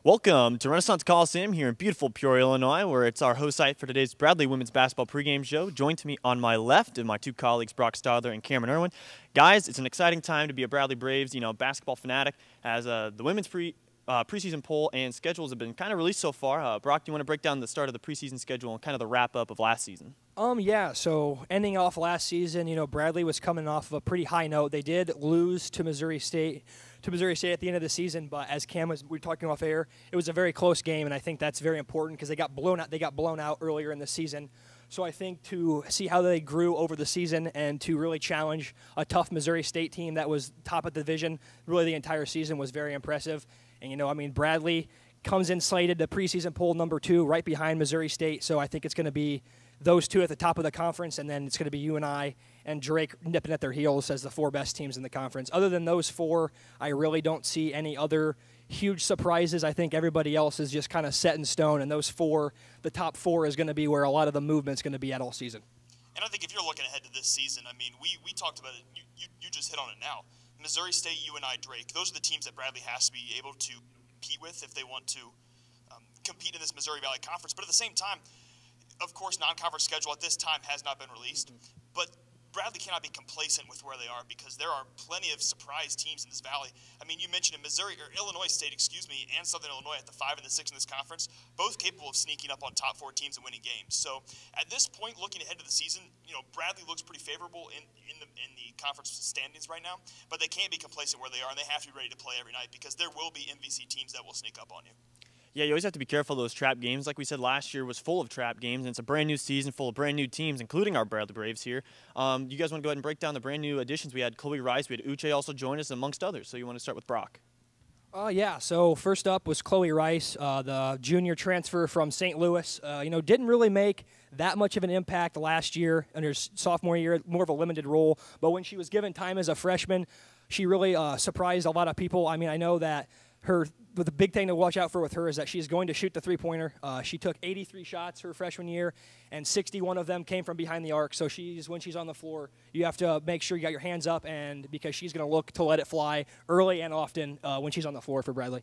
Welcome to Renaissance Coliseum here in beautiful Peoria, Illinois, where it's our host site for today's Bradley Women's Basketball pregame show. Joined to me on my left are my two colleagues, Brock Stadler and Cameron Irwin. Guys, it's an exciting time to be a Bradley Braves, basketball fanatic, as the women's preseason poll and schedules have been kind of released so far. Brock, do you want to break down the start of the preseason schedule and kind of the wrap-up of last season? So ending off last season, Bradley was coming off of a pretty high note. They did lose to Missouri State at the end of the season, but as we were talking off air, it was a very close game, and I think that's very important because they got blown out earlier in the season. So I think to see how they grew over the season and to really challenge a tough Missouri State team that was top of the division really the entire season was very impressive. And, Bradley comes in slated to preseason poll number 2 right behind Missouri State, so I think it's going to be those two at the top of the conference, and then it's going to be UNI and Drake nipping at their heels as the 4 best teams in the conference. Other than those 4, I really don't see any other huge surprises. I think everybody else is just kind of set in stone, and those 4, the top 4 is going to be where a lot of the movement's going to be at all season. And I think if you're looking ahead to this season, we talked about it. You just hit on it now. Missouri State, UNI, Drake, those are the teams that Bradley has to be able to compete with if they want to compete in this Missouri Valley Conference. But at the same time, of course, non-conference schedule at this time has not been released, but Bradley cannot be complacent with where they are because there are plenty of surprise teams in this valley. You mentioned Illinois State, and Southern Illinois at the 5 and the 6 in this conference, both capable of sneaking up on top 4 teams and winning games. So at this point, looking ahead to the season, Bradley looks pretty favorable in the conference standings right now, but they can't be complacent where they are, and they have to be ready to play every night because there will be MVC teams that will sneak up on you. Yeah, you always have to be careful of those trap games. Like we said, last year was full of trap games, and it's a brand-new season full of brand-new teams, including our Bradley Braves here. You guys want to go ahead and break down the brand-new additions? We had Chloe Rice, we had Uche also join us, amongst others. So you want to start with Brock? So first up was Chloe Rice, the junior transfer from St. Louis. Didn't really make that much of an impact last year in her sophomore year, more of a limited role. But when she was given time as a freshman, she really surprised a lot of people. I know that the big thing to watch out for with her is that she's going to shoot the three-pointer. She took 83 shots her freshman year, and 61 of them came from behind the arc. So when she's on the floor, you have to make sure you got your hands up, and because she's going to look to let it fly early and often when she's on the floor for Bradley.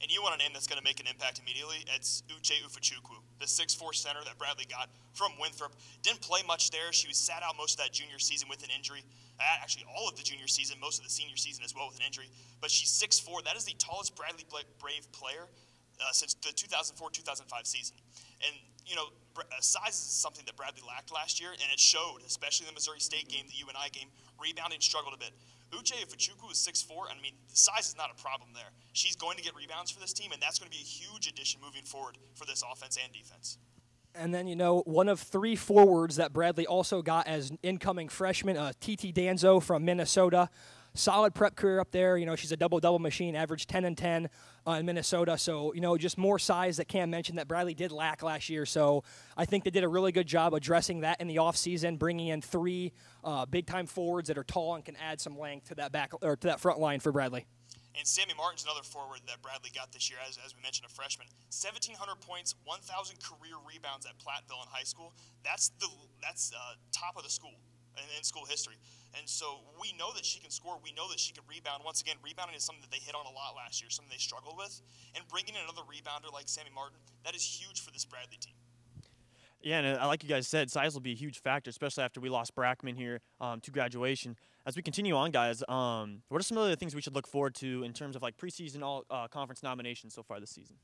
And you want a name that's going to make an impact immediately? It's Uche Ufechukwu, the 6'4" center that Bradley got from Winthrop. Didn't play much there. She was sat out most of that junior season with an injury. Actually, all of the junior season, most of the senior season as well with an injury. But she's 6'4". That is the tallest Bradley Brave player since the 2004-2005 season. And, size is something that Bradley lacked last year, and it showed, especially in the Missouri State game, the UNI game. Rebounding struggled a bit. Uche Ufechukwu is 6'4", the size is not a problem there. She's going to get rebounds for this team, and that's going to be a huge addition moving forward for this offense and defense. And then, one of 3 forwards that Bradley also got as incoming freshman, TT Danzo from Minnesota. Solid prep career up there. She's a double-double machine, averaged 10 and 10 in Minnesota. So, just more size that Cam mentioned that Bradley did lack last year. So I think they did a really good job addressing that in the offseason, bringing in 3 big-time forwards that are tall and can add some length to that front line for Bradley. And Sammy Martin's another forward that Bradley got this year, as we mentioned, a freshman. 1,700 points, 1,000 career rebounds at Platteville in high school. That's top of the school in school history. And so we know that she can score. We know that she can rebound. Once again, rebounding is something that they hit on a lot last year, something they struggled with. And bringing in another rebounder like Sammy Martin, that is huge for this Bradley team. Yeah, and like you guys said, size will be a huge factor, especially after we lost Brackman here to graduation. As we continue on, guys, what are some of the things we should look forward to in terms of preseason all-conference nominations so far this season?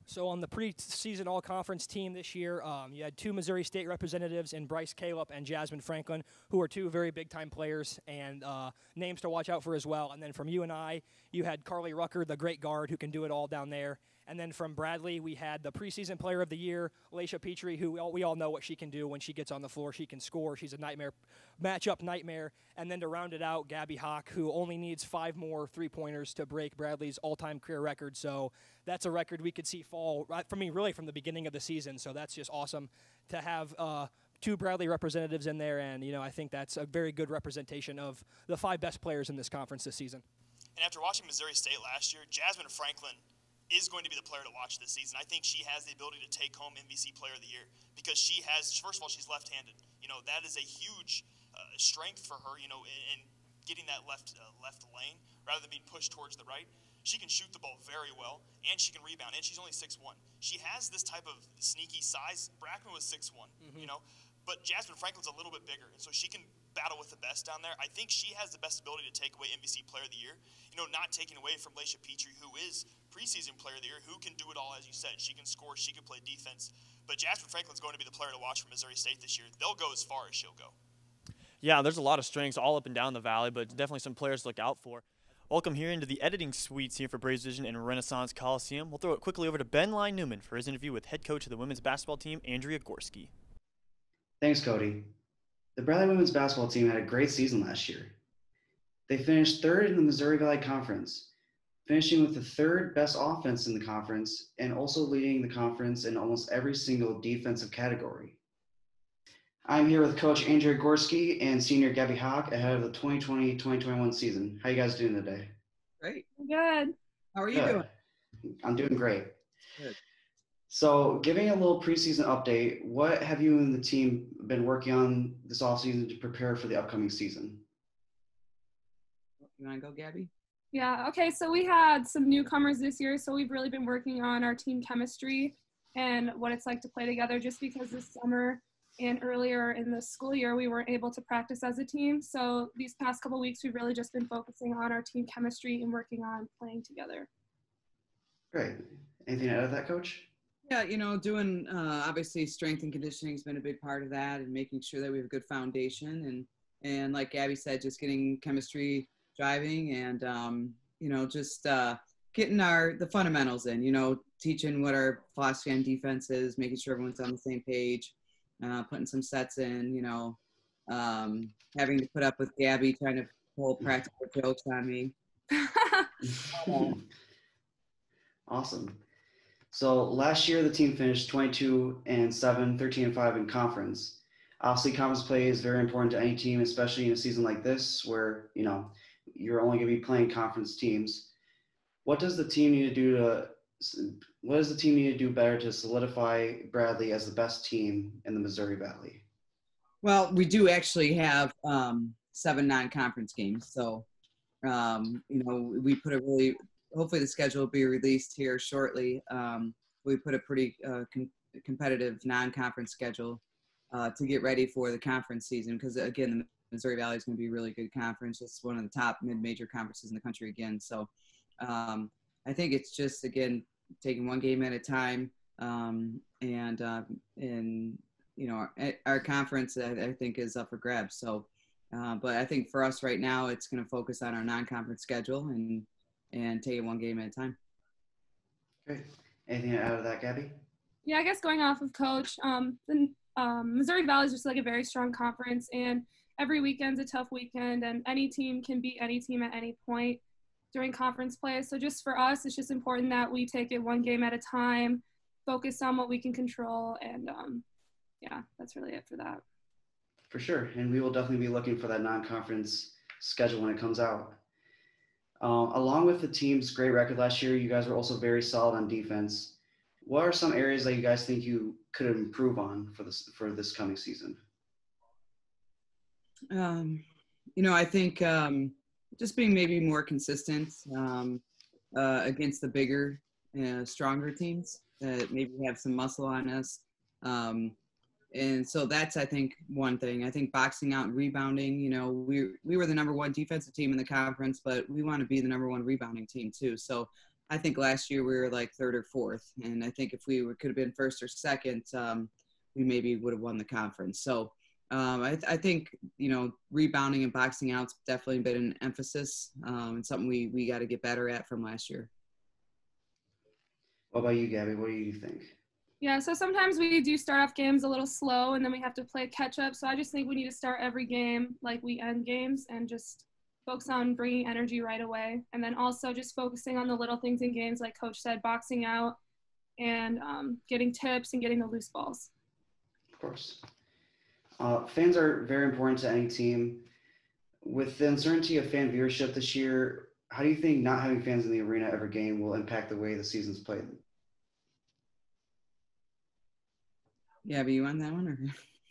So on the preseason all-conference team this year, you had 2 Missouri State representatives in Bryce Caleb and Jasmine Franklin, who are 2 very big-time players and names to watch out for as well. And then from UNI, you had Carly Rucker, the great guard who can do it all down there. And then from Bradley, we had the preseason player of the year, Laisha Petrie, who we all know what she can do when she gets on the floor. She can score. She's a matchup nightmare. And then to round it out, Gabby Hawk, who only needs 5 more three-pointers to break Bradley's all-time career record. So that's a record we could see fall, really from the beginning of the season. So that's just awesome to have 2 Bradley representatives in there. And, I think that's a very good representation of the 5 best players in this conference this season. And after watching Missouri State last year, Jasmine Franklin is going to be the player to watch this season. I think she has the ability to take home MVC Player of the Year because she has, first of all, she's left-handed. That is a huge strength for her, in getting that left lane rather than being pushed towards the right. She can shoot the ball very well, and she can rebound, and she's only 6'1". She has this type of sneaky size. Brackman was 6'1", you know, but Jasmine Franklin's a little bit bigger, and so she can battle with the best down there. I think she has the best ability to take away MVC Player of the Year. You know, not taking away from Laisha Petrie, who is preseason Player of the Year, who can do it all, as you said. She can score, she can play defense. But Jasmine Franklin's going to be the player to watch for Missouri State this year. They'll go as far as she'll go. Yeah, there's a lot of strengths all up and down the valley, but definitely some players to look out for. Welcome here into the editing suites here for Braves Vision in Renaissance Coliseum. We'll throw it quickly over to Ben Line-Newman for his interview with head coach of the women's basketball team, Andrea Gorski. Thanks, Cody. The Bradley women's basketball team had a great season last year. They finished third in the Missouri Valley Conference, finishing with the third best offense in the conference and also leading the conference in almost every single defensive category. I'm here with Coach Andrea Gorski and Senior Gabby Hawk ahead of the 2020-2021 season. How you guys doing today? Great. Good. How are you doing? I'm doing great. Good. So giving a little preseason update, what have you and the team been working on this offseason to prepare for the upcoming season? You want to go, Gabby? Yeah, okay, so we had some newcomers this year, so we've really been working on our team chemistry and what it's like to play together, just because this summer and earlier in the school year we weren't able to practice as a team. So these past couple weeks we've really just been focusing on our team chemistry and working on playing together. Great. Anything to add to that, Coach? Yeah, you know, doing obviously strength and conditioning has been a big part of that, and making sure that we have a good foundation, and like Gabby said, just getting chemistry driving, and you know, just getting the fundamentals in, you know, teaching what our philosophy on defense is, making sure everyone's on the same page, putting some sets in, you know, having to put up with Gabby trying to pull practical jokes on me. Awesome. So last year the team finished 22-7, 13-5 in conference. Obviously, conference play is very important to any team, especially in a season like this where, you know, you're only going to be playing conference teams. What does the team need to do better to solidify Bradley as the best team in the Missouri Valley? Well, we do actually have 7 non-conference games. So, you know, we put a really, hopefully the schedule will be released here shortly. We put a pretty competitive non-conference schedule to get ready for the conference season, because again, the Missouri Valley is going to be a really good conference. It's one of the top mid-major conferences in the country again. So I think it's just, again, taking one game at a time. And you know, our conference, I think, is up for grabs. So, but I think for us right now, it's going to focus on our non-conference schedule and take it one game at a time. Great. Anything to add to that, Gabby? Yeah, I guess going off of Coach, the Missouri Valley is just like a very strong conference, and every weekend's a tough weekend, and any team can beat any team at any point during conference play. So just for us, it's just important that we take it one game at a time, focus on what we can control, and yeah, that's really it for that. For sure, and we will definitely be looking for that non-conference schedule when it comes out. Along with the team's great record last year, you guys were also very solid on defense. What are some areas that you guys think you could improve on for this coming season? You know, I think just being maybe more consistent against the bigger, stronger teams that maybe have some muscle on us. And so that's, I think, one thing. I think boxing out and rebounding, you know, we were the number 1 defensive team in the conference, but we want to be the number 1 rebounding team too. So I think last year we were like 3rd or 4th. And I think if we could have been 1st or 2nd, we maybe would have won the conference. So I think, you know, rebounding and boxing out's definitely been an emphasis and something we got to get better at from last year. What about you, Gabby? What do you think? Yeah, so sometimes we do start off games a little slow, and then we have to play catch up. So I just think we need to start every game like we end games, and just focus on bringing energy right away. And then also just focusing on the little things in games, like Coach said, boxing out and getting tips and getting the loose balls. Of course. Fans are very important to any team. With the uncertainty of fan viewership this year, how do you think not having fans in the arena every game will impact the way the season's played? Yeah, but you on that one?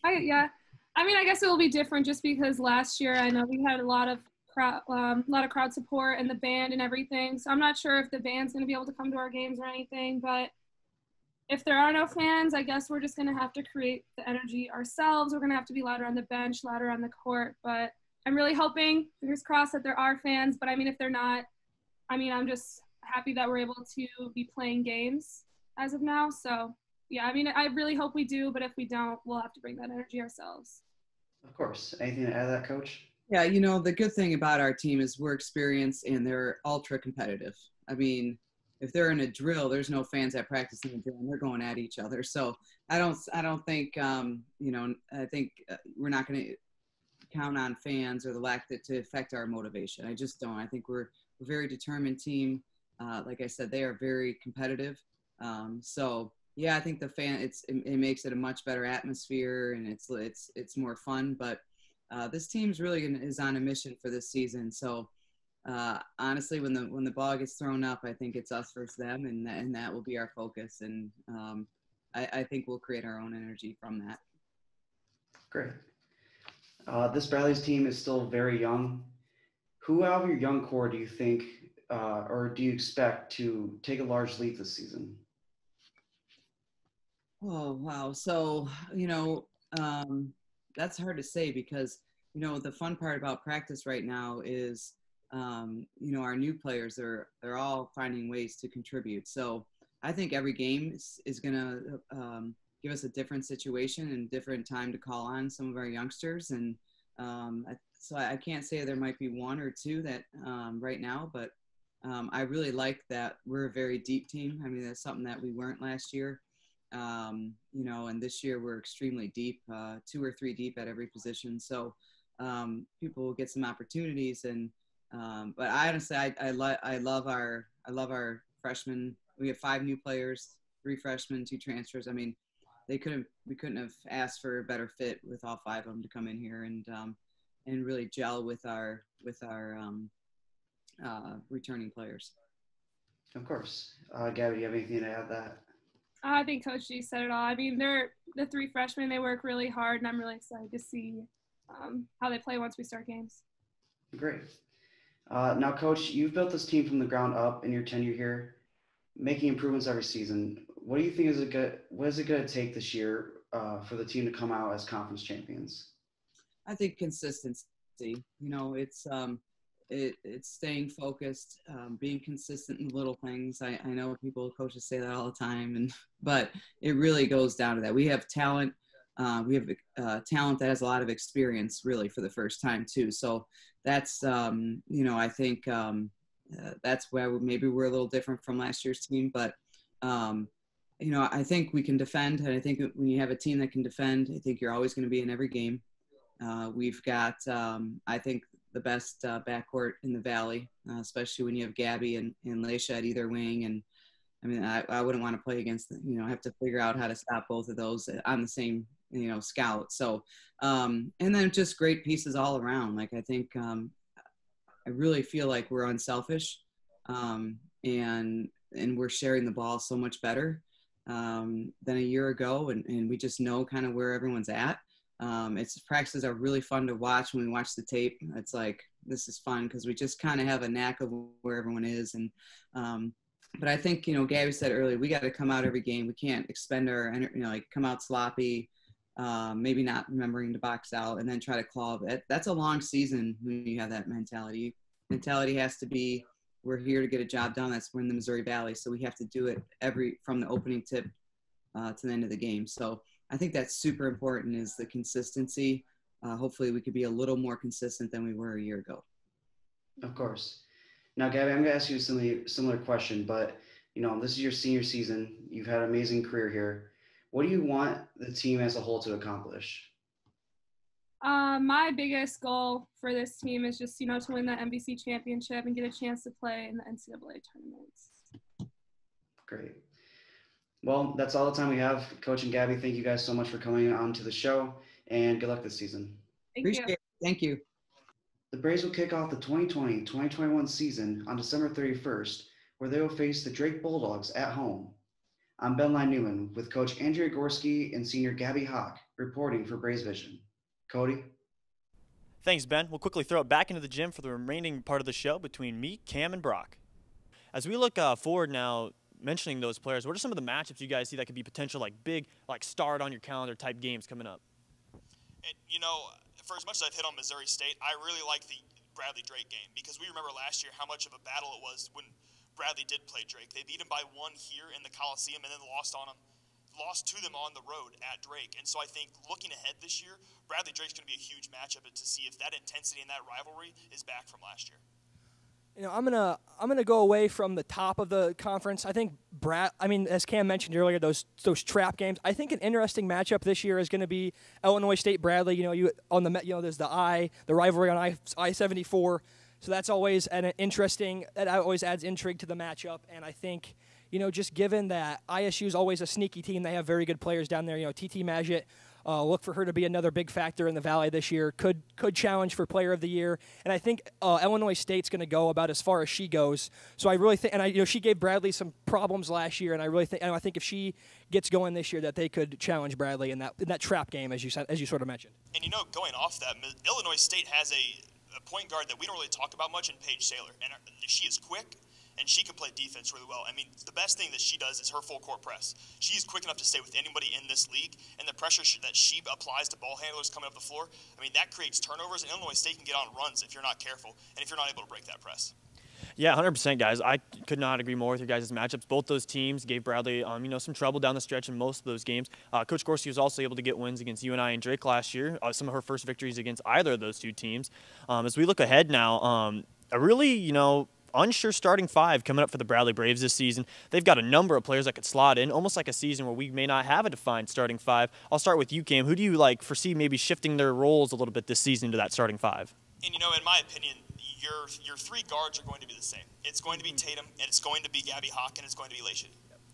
Or? Yeah. I mean, I guess it will be different just because last year I know we had a lot of a lot of crowd support and the band and everything. So I'm not sure if the band's going to be able to come to our games or anything, but if there are no fans, I guess we're just going to have to create the energy ourselves. We're going to have to be louder on the bench, louder on the court. But I'm really hoping, fingers crossed, that there are fans. But I mean, if they're not, I mean, I'm just happy that we're able to be playing games as of now. So, yeah, I mean, I really hope we do. But if we don't, we'll have to bring that energy ourselves. Of course. Anything to add to that, Coach? Yeah, the good thing about our team is we're experienced and they're ultra competitive. I mean, if they're in a drill, there's no fans at practice in the drill, and they're going at each other. So I don't think, I think we're not going to count on fans or the lack that to affect our motivation. I just don't. I think we're a very determined team. Like I said, they are very competitive. So yeah, I think it makes it a much better atmosphere, and it's more fun. But this team's really is on a mission for this season. So honestly, when the ball gets thrown up, I think it's us versus them, and that will be our focus. And I think we'll create our own energy from that. Great. This Bradley's team is still very young. Who out of your young core do you think, or do you expect to take a large leap this season? Oh, wow. So, that's hard to say because, the fun part about practice right now is, our new players they're all finding ways to contribute. So I think every game is going to give us a different situation and different time to call on some of our youngsters. And so I can't say there might be one or two that right now, but I really like that we're a very deep team. I mean, that's something that we weren't last year. And this year we're extremely deep, 2 or 3 deep at every position. So people will get some opportunities. And but I honestly, I love our freshmen. We have 5 new players, 3 freshmen, 2 transfers. I mean, we couldn't have asked for a better fit with all 5 of them to come in here and really gel with our returning players. Of course. Gabby, do you have anything to add to that? I think Coach G said it all. I mean, they're the 3 freshmen. They work really hard, and I'm really excited to see how they play once we start games. Great. Now, Coach, you've built this team from the ground up in your tenure here, making improvements every season. What do you think what is it going to take this year for the team to come out as conference champions? I think consistency. It's staying focused, being consistent in little things. I know coaches say that all the time, but it really goes down to that. We have talent. We have talent that has a lot of experience, really, for the first time too. So that's, I think that's where maybe we're a little different from last year's team. But I think we can defend, and I think when you have a team that can defend, I think you're always going to be in every game. We've got, I think, the best backcourt in the Valley, especially when you have Gabby and Leisha at either wing. And I mean, I wouldn't want to play against, have to figure out how to stop both of those on the same, scout. So, and then just great pieces all around. Like, I think I really feel like we're unselfish and we're sharing the ball so much better than a year ago. And we just know kind of where everyone's at. Practices are really fun to watch when we watch the tape. It's like, this is fun because we just kind of have a knack of where everyone is. And, but I think, Gabby said earlier, we got to come out every game. We can't expend our energy, come out sloppy, maybe not remembering to box out and then try to claw. That's a long season when you have that mentality. Mentality has to be, we're here to get a job done. We're in the Missouri Valley. So we have to do it from the opening tip to the end of the game. So I think that's super important, is the consistency. Hopefully we could be a little more consistent than we were a year ago. Of course. Now, Gabby, I'm going to ask you a similar question, but, this is your senior season. You've had an amazing career here. What do you want the team as a whole to accomplish? My biggest goal for this team is just, to win the MVC championship and get a chance to play in the NCAA tournaments. Great. Well, that's all the time we have. Coach and Gabby, thank you guys so much for coming on to the show, and good luck this season. Appreciate it. Thank you. The Braves will kick off the 2020-2021 season on December 31st, where they will face the Drake Bulldogs at home. I'm Ben Newman with Coach Andrea Gorski and Senior Gabby Hawk reporting for Braves Vision. Cody? Thanks, Ben. We'll quickly throw it back into the gym for the remaining part of the show between me, Cam, and Brock. As we look forward now, mentioning those players, what are some of the matchups you guys see that could be potential, like big, like start on your calendar type games coming up? And, you know, for as much as I've hit on Missouri State, I really like the Bradley Drake game because we remember last year how much of a battle it was when Bradley did play Drake. They beat him by 1 here in the Coliseum and then lost to them on the road at Drake. And so I think looking ahead this year, Bradley Drake's going to be a huge matchup to see if that intensity and that rivalry is back from last year. You know, I'm gonna go away from the top of the conference. I think as Cam mentioned earlier, those trap games. I think an interesting matchup this year is going to be Illinois State Bradley. You know, there's the rivalry on I-74. So that's always an interesting. That always adds intrigue to the matchup. And I think, you know, just given that ISU is always a sneaky team, they have very good players down there. You know, TT Maggitt. Look for her to be another big factor in the Valley this year. Could challenge for Player of the Year, and I think Illinois State's going to go about as far as she goes. So I really think, and she gave Bradley some problems last year, and I think if she gets going this year, that they could challenge Bradley in that trap game, as you sort of mentioned. And you know, going off that, Illinois State has a point guard that we don't really talk about much in Paige Saylor, and she is quick. And she can play defense really well. I mean, the best thing that she does is her full court press. She's quick enough to stay with anybody in this league, and the pressure that she applies to ball handlers coming up the floor, I mean, that creates turnovers, and Illinois State can get on runs if you're not careful and if you're not able to break that press. Yeah, 100%, guys. I could not agree more with your guys' matchups. Both those teams gave Bradley, some trouble down the stretch in most of those games. Coach Gorski was also able to get wins against UNI and Drake last year. Some of her first victories against either of those two teams. As we look ahead now, a really, unsure starting 5 coming up for the Bradley Braves this season. They've got a number of players that could slot in, almost like a season where we may not have a defined starting 5. I'll start with you, Cam. Who do you foresee maybe shifting their roles a little bit this season to that starting 5? And, in my opinion, your 3 guards are going to be the same. It's going to be Tatum, and it's going to be Gabby Hawk, and it's going to be Laisha.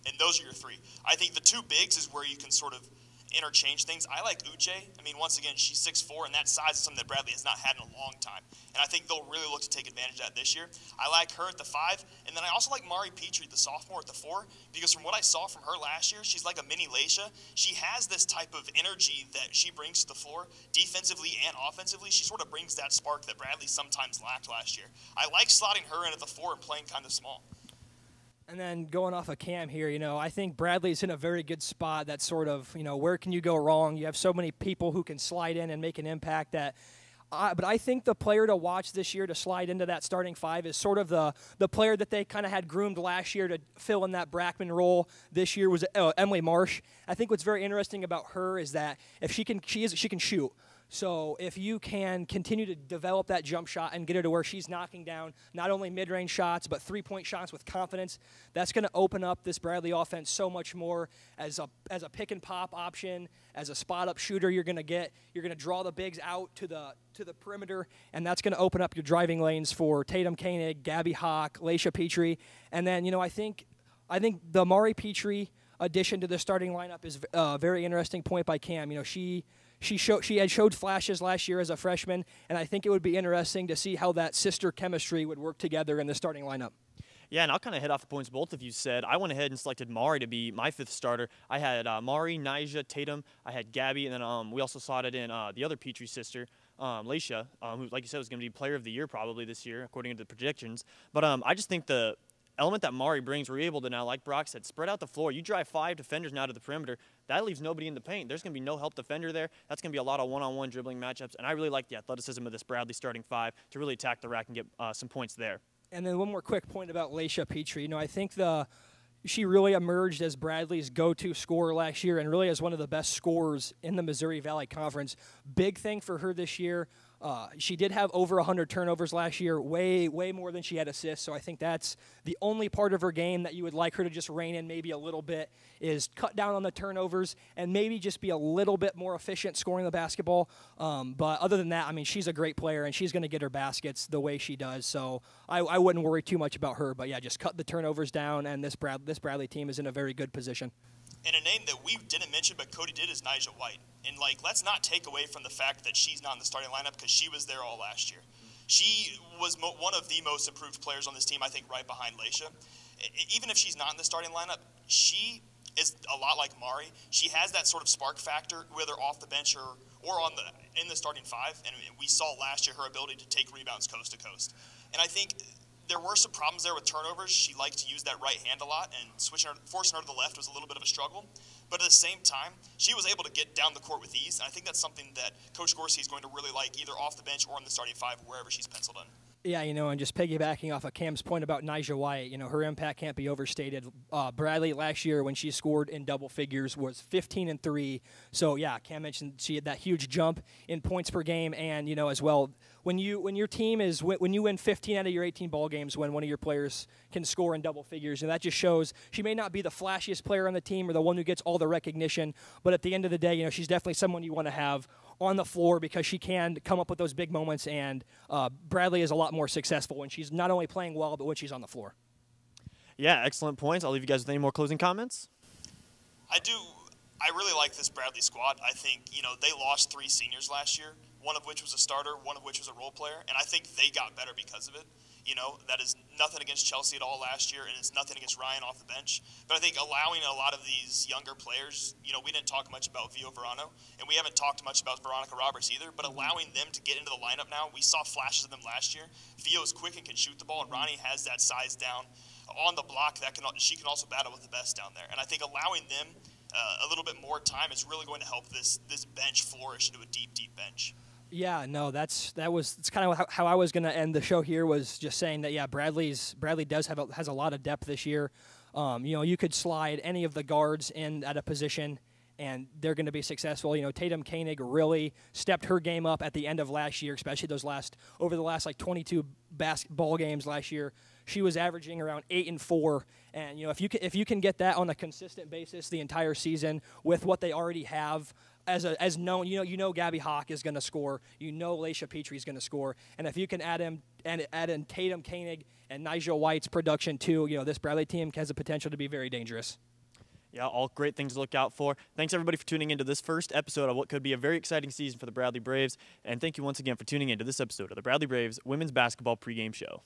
And those are your 3. I think the 2 bigs is where you can sort of interchange things. I like Uche. I mean, once again, she's 6'4", and that size is something that Bradley has not had in a long time. And I think they'll really look to take advantage of that this year. I like her at the 5, and then I also like Mari Petrie, the sophomore, at the 4, because from what I saw from her last year, she's like a mini Laisha. She has this type of energy that she brings to the floor, defensively and offensively. She sort of brings that spark that Bradley sometimes lacked last year. I like slotting her in at the 4 and playing kind of small. And then going off of Cam here, I think Bradley's in a very good spot. That sort of, where can you go wrong? You have so many people who can slide in and make an impact that. But I think the player to watch this year to slide into that starting 5 is sort of the player that they kind of had groomed last year to fill in that Brackman role. This year was Emily Marsh. I think what's very interesting about her is that if she can shoot. So if you can continue to develop that jump shot and get her to where she's knocking down not only mid-range shots but three-point shots with confidence, that's going to open up this Bradley offense so much more as a pick and pop option, as a spot-up shooter. You're going to draw the bigs out to the perimeter, and that's going to open up your driving lanes for Tatum Koenig, Gabby Hawk, Laisha Petrie, and then I think the Mari Petrie addition to the starting lineup is a very interesting point by Cam. She had showed flashes last year as a freshman, and I think it would be interesting to see how that sister chemistry would work together in the starting lineup. Yeah, and I'll kind of hit off the points both of you said. I went ahead and selected Mari to be my 5th starter. I had Mari, Nyjah, Tatum. I had Gabby, and then we also slotted in the other Petrie sister, Laisha, who, like you said, was going to be Player of the Year probably this year, according to the predictions. But I just think the element that Mari brings, we're able to now, like Brock said, spread out the floor. You drive 5 defenders now to the perimeter. That leaves nobody in the paint. There's going to be no help defender there. That's going to be a lot of one-on-one dribbling matchups. And I really like the athleticism of this Bradley starting 5 to really attack the rack and get some points there. And then one more quick point about Laisha Petrie. I think she really emerged as Bradley's go-to scorer last year and really as one of the best scorers in the Missouri Valley Conference. Big thing for her this year. She did have over 100 turnovers last year, way more than she had assists. So I think that's the only part of her game that you would like her to just rein in maybe a little bit is cut down on the turnovers and maybe just be a little bit more efficient scoring the basketball. But other than that, she's a great player and she's going to get her baskets the way she does. So I wouldn't worry too much about her. But yeah, just cut the turnovers down, and this Bradley team is in a very good position. And a name that we didn't mention, but Cody did, is Nyjah White. And, let's not take away from the fact that she's not in the starting lineup because she was there all last year. She was one of the most improved players on this team, I think, right behind Laisha. Even if she's not in the starting lineup, she is a lot like Mari. She has that sort of spark factor, whether off the bench or in the starting five. And we saw last year her ability to take rebounds coast to coast. And I think there were some problems there with turnovers. She liked to use that right hand a lot, and forcing her to the left was a little bit of a struggle. But at the same time, she was able to get down the court with ease, and I think that's something that Coach Gorsey is going to really like, either off the bench or in the starting five, wherever she's penciled in. Yeah, and just piggybacking off of Cam's point about Nyjah White, her impact can't be overstated. Bradley last year, when she scored in double figures, was 15 and 3. So yeah, Cam mentioned she had that huge jump in points per game, and as well, when your team is when you win 15 out of your 18 ball games, when one of your players can score in double figures, and that just shows she may not be the flashiest player on the team or the one who gets all the recognition, but at the end of the day, she's definitely someone you want to have on the floor because she can come up with those big moments, and Bradley is a lot more successful when she's not only playing well, but when she's on the floor. Yeah, excellent points. I'll leave you guys with any more closing comments. I really like this Bradley squad. I think, they lost 3 seniors last year, one of which was a starter, one of which was a role player, and I think they got better because of it. That is nothing against Chelsea at all last year, and it's nothing against Ryan off the bench. But I think allowing a lot of these younger players, we didn't talk much about Vio Verano, and we haven't talked much about Veronica Roberts either, but allowing them to get into the lineup now, we saw flashes of them last year. Vio is quick and can shoot the ball, and Ronnie has that size down on the block she can also battle with the best down there. And I think allowing them a little bit more time is really going to help this bench flourish into a deep, deep bench. Yeah, no, that's kind of how I was going to end the show here, was just saying that, yeah, Bradley has a lot of depth this year. You could slide any of the guards in at a position, and they're going to be successful. Tatum Koenig really stepped her game up at the end of last year, especially over the last 22 basketball games last year. She was averaging around 8 and 4, and if you can get that on a consistent basis the entire season with what they already have as known, Gabby Hawk is going to score, Laisha Petrie is going to score, and if you can add in Tatum Koenig and Nyjah White's production too, this Bradley team has the potential to be very dangerous. Yeah, all great things to look out for. Thanks, everybody, for tuning into this first episode of what could be a very exciting season for the Bradley Braves. And thank you once again for tuning into this episode of the Bradley Braves Women's Basketball Pregame Show.